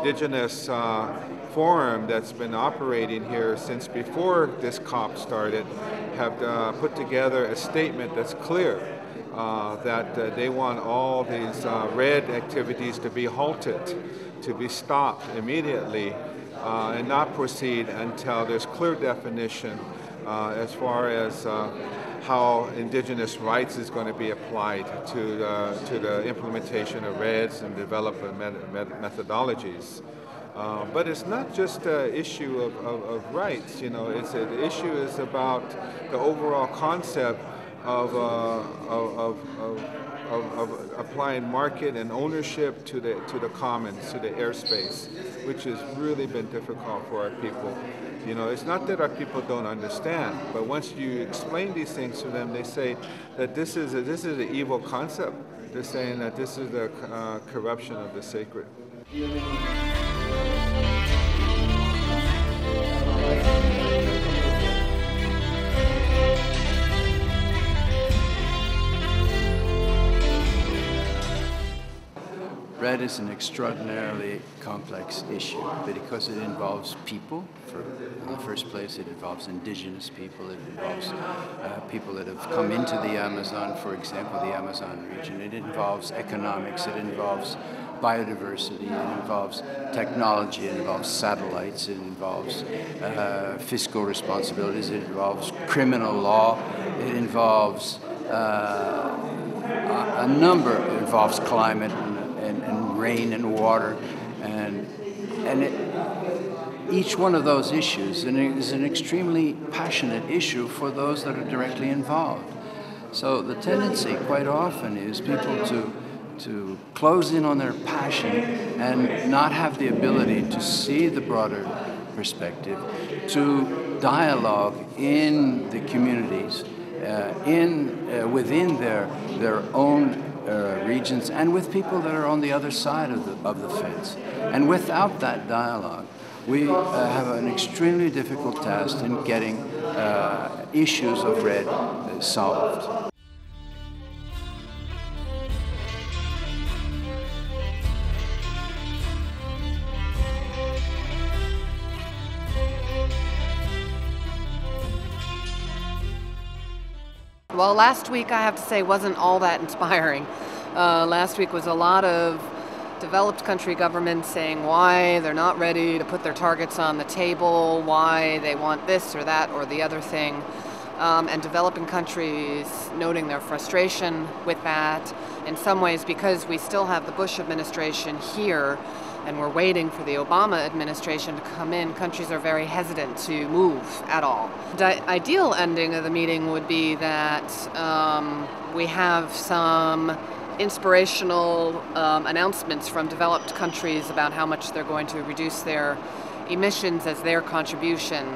indigenous forum that's been operating here since before this COP started have put together a statement that's clear that they want all these REDD activities to be halted, to be stopped immediately, and not proceed until there's clear definition as far as how indigenous rights is going to be applied to the implementation of REDDs and development methodologies. But it's not just an issue of rights, you know, the issue is about the overall concept of applying market and ownership to the commons, to the airspace, which has really been difficult for our people. You know, it's not that our people don't understand, but once you explain these things to them, they say that this is an evil concept. They're saying that this is the corruption of the sacred. REDD is an extraordinarily complex issue because it involves people. In the first place, it involves indigenous people. It involves people that have come into the Amazon, for example, the Amazon region. It involves economics. It involves biodiversity. It involves technology. It involves satellites. It involves fiscal responsibilities. It involves criminal law. It involves a number. It involves climate and rain and water, and each one of those issues is an extremely passionate issue for those that are directly involved. So the tendency quite often is people to close in on their passion and not have the ability to see the broader perspective, to dialogue in the communities, within their own regions, and with people that are on the other side of the fence. And without that dialogue, we have an extremely difficult task in getting issues of REDD solved. Well, last week, I have to say, wasn't all that inspiring. Last week was a lot of developed country governments saying why they're not ready to put their targets on the table, why they want this or that or the other thing, and developing countries noting their frustration with that. In some ways, because we still have the Bush administration here, and we're waiting for the Obama administration to come in, countries are very hesitant to move at all. The ideal ending of the meeting would be that we have some inspirational announcements from developed countries about how much they're going to reduce their emissions as their contribution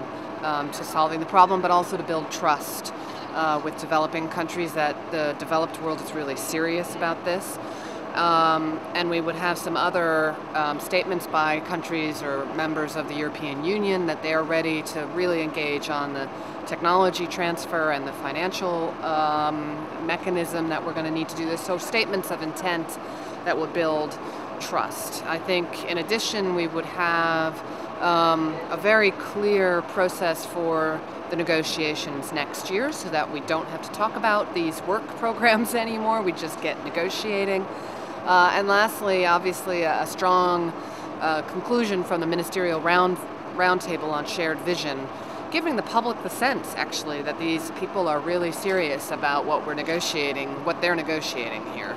to solving the problem, but also to build trust with developing countries that the developed world is really serious about this. And we would have some other statements by countries or members of the European Union that they are ready to really engage on the technology transfer and the financial mechanism that we're going to need to do this. So statements of intent that would build trust. I think in addition we would have a very clear process for the negotiations next year so that we don't have to talk about these work programs anymore, we just get negotiating. And lastly, obviously, a strong conclusion from the ministerial roundtable on shared vision, giving the public the sense, actually, that these people are really serious about what we're negotiating, what they're negotiating here.